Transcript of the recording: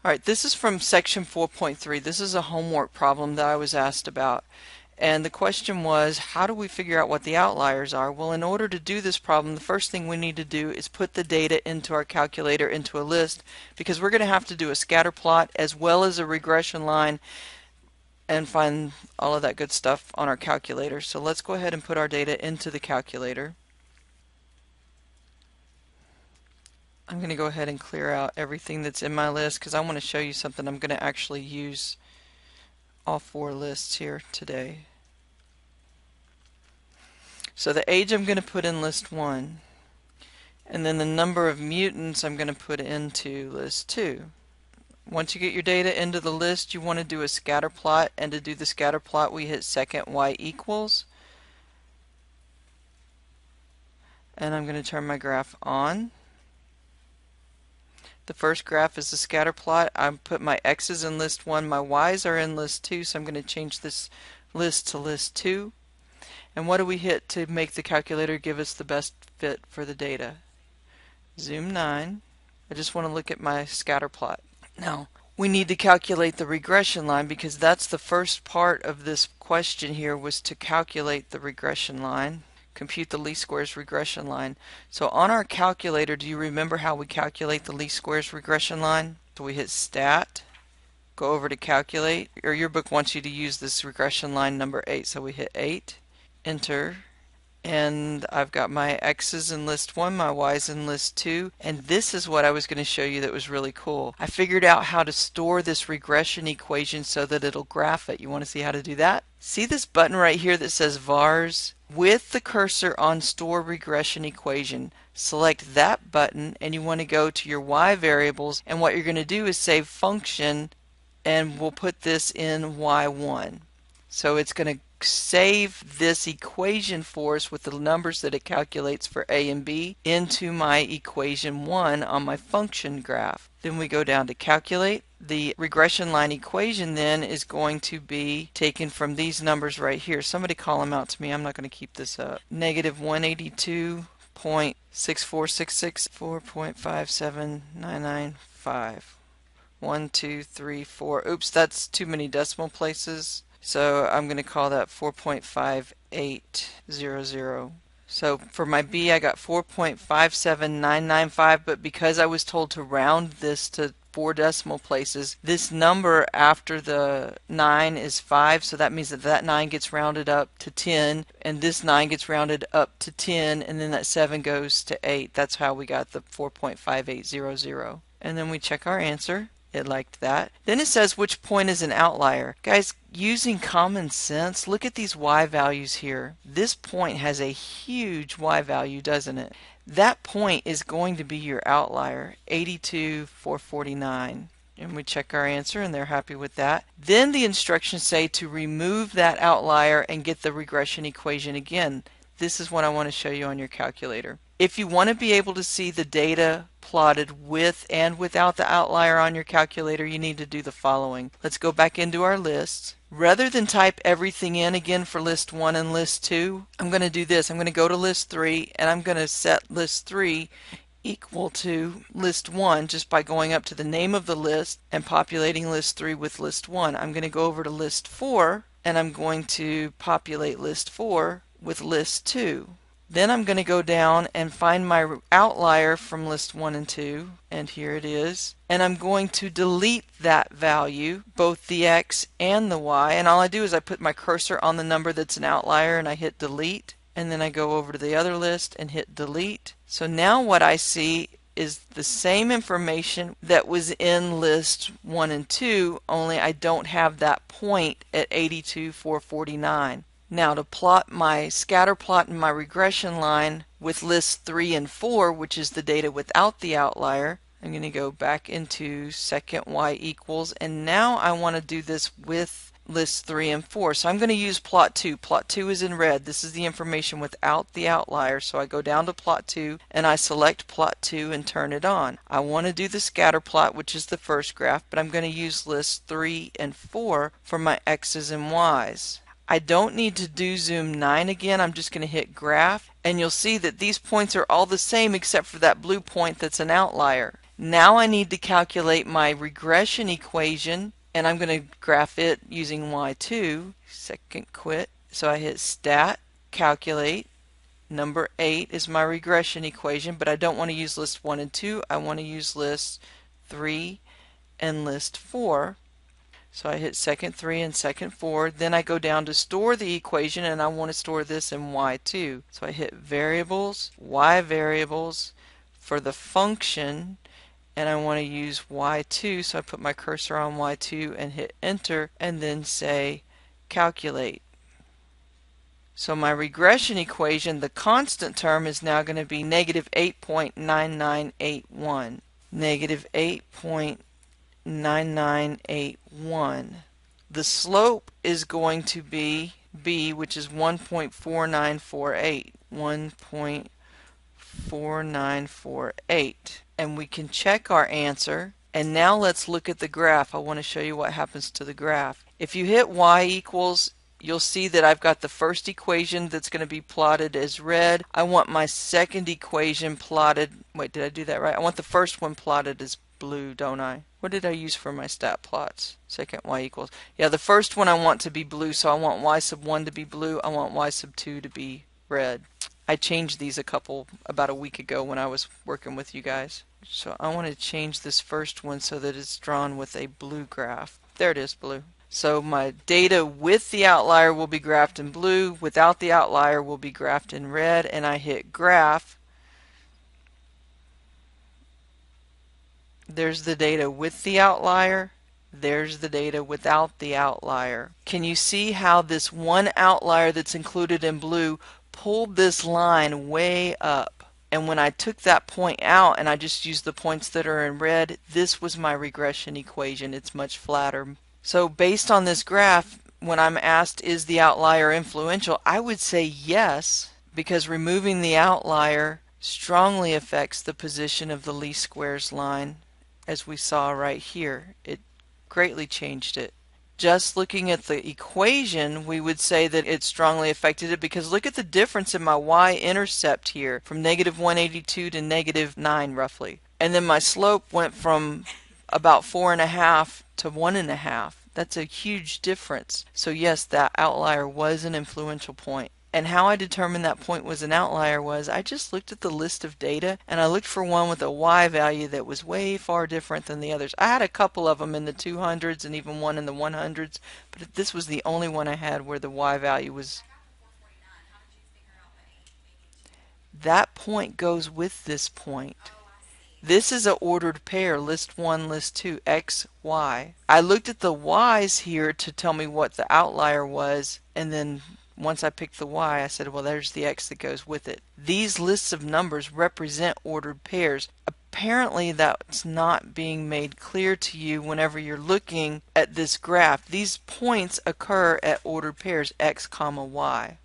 Alright, this is from section 4.3. This is a homework problem that I was asked about. And the question was, how do we figure out what the outliers are? Well, in order to do this problem, the first thing we need to do is put the data into our calculator into a list, because we're going to have to do a scatter plot as well as a regression line and find all of that good stuff on our calculator. So let's go ahead and put our data into the calculator. I'm going to go ahead and clear out everything that's in my list because I want to show you something. I'm going to actually use all four lists here today. So the age I'm going to put in list 1, and then the number of mutants I'm going to put into list 2. Once you get your data into the list, you want to do a scatter plot, and to do the scatter plot we hit second y equals, and I'm going to turn my graph on. The first graph is the scatter plot. I put my x's in list 1, my y's are in list 2, so I'm going to change this list to list 2. And what do we hit to make the calculator give us the best fit for the data? Zoom 9. I just want to look at my scatter plot. Now, we need to calculate the regression line because that's the first part of this question here, was to calculate the regression line. Compute the least squares regression line. So on our calculator, do you remember how we calculate the least squares regression line? So we hit stat, go over to calculate, or your book wants you to use this regression line number 8, so we hit 8, enter, and I've got my x's in list 1, my y's in list 2, and this is what I was going to show you that was really cool. I figured out how to store this regression equation so that it'll graph it. You want to see how to do that? See this button right here that says vars? With the cursor on store regression equation, select that button and you want to go to your y variables, and what you're going to do is save function, and we'll put this in y1. So it's going to save this equation for us with the numbers that it calculates for a and b into my equation 1 on my function graph. Then we go down to calculate. The regression line equation then is going to be taken from these numbers right here. Somebody call them out to me. I'm not going to keep this up. Negative 182.6466, 4.57995. 1, 2, 3, 4. Oops, that's too many decimal places. So I'm going to call that 4.5800. So for my B, I got 4.57995, but because I was told to round this to 4 decimal places, this number after the 9 is 5, so that means that that 9 gets rounded up to 10, and this 9 gets rounded up to 10, and then that 7 goes to 8. That's how we got the 4.5800. And then we check our answer. It liked that. Then it says which point is an outlier. Guys, using common sense, look at these y values here. This point has a huge y value, doesn't it? That point is going to be your outlier, 82,449. And we check our answer and they're happy with that. Then the instructions say to remove that outlier and get the regression equation again. This is what I want to show you on your calculator. If you want to be able to see the data plotted with and without the outlier on your calculator, you need to do the following. Let's go back into our lists. Rather than type everything in again for list 1 and list 2, I'm going to do this. I'm going to go to list 3 and I'm going to set list 3 equal to list 1 just by going up to the name of the list and populating list 3 with list 1. I'm going to go over to list 4 and I'm going to populate list 4 with list 2. Then I'm going to go down and find my outlier from list 1 and 2, and here it is. And I'm going to delete that value, both the x and the y, and all I do is I put my cursor on the number that's an outlier and I hit delete, and then I go over to the other list and hit delete. So now what I see is the same information that was in list 1 and 2, only I don't have that point at 82,449. Now to plot my scatter plot and my regression line with lists 3 and 4, which is the data without the outlier, I'm going to go back into second y equals, and now I want to do this with lists 3 and 4. So I'm going to use plot 2. Plot 2 is in red. This is the information without the outlier. So I go down to plot 2 and I select plot 2 and turn it on. I want to do the scatter plot, which is the first graph, but I'm going to use lists 3 and 4 for my x's and y's. I don't need to do zoom 9 again. I'm just going to hit graph, and you'll see that these points are all the same except for that blue point that's an outlier. Now I need to calculate my regression equation, and I'm going to graph it using y2, second quit. So I hit stat, calculate. Number 8 is my regression equation, but I don't want to use list 1 and 2. I want to use list 3 and list 4. So I hit second 3 and second 4. Then I go down to store the equation, and I want to store this in y2. So I hit variables, y variables for the function, and I want to use y2. So I put my cursor on y2 and hit enter, and then say calculate. So my regression equation, the constant term, is now going to be negative 8.9981. Negative 8.9981. The slope is going to be b, which is 1.4948. 1.4948. And we can check our answer. And now let's look at the graph. I want to show you what happens to the graph. If you hit y equals, you'll see that I've got the first equation that's going to be plotted as red. I want my second equation plotted. Wait, did I do that right? I want the first one plotted as blue, don't I? What did I use for my stat plots? Second y equals. Yeah, the first one I want to be blue, so I want y sub 1 to be blue. I want y sub 2 to be red. I changed these about a week ago when I was working with you guys. So I want to change this first one so that it's drawn with a blue graph. There it is, blue. So my data with the outlier will be graphed in blue, without the outlier will be graphed in red, and I hit graph. There's the data with the outlier. There's the data without the outlier. Can you see how this one outlier that's included in blue pulled this line way up? And when I took that point out and I just used the points that are in red, this was my regression equation. It's much flatter. So based on this graph, when I'm asked, is the outlier influential, I would say yes, because removing the outlier strongly affects the position of the least squares line, as we saw right here. It greatly changed it. Just looking at the equation, we would say that it strongly affected it, because look at the difference in my y-intercept here, from negative 182 to negative 9 roughly. And then my slope went from about 4.5 to 1.5. That's a huge difference. So yes, that outlier was an influential point. And how I determined that point was an outlier was I just looked at the list of data and I looked for one with a y value that was way far different than the others. I had a couple of them in the 200s and even one in the 100s, but this was the only one I had where the y value was. That point goes with this point. This is an ordered pair, list 1, list 2, x, y. I looked at the y's here to tell me what the outlier was, and then once I picked the y, I said, well, there's the x that goes with it. These lists of numbers represent ordered pairs. Apparently that's not being made clear to you whenever you're looking at this graph. These points occur at ordered pairs, x, y.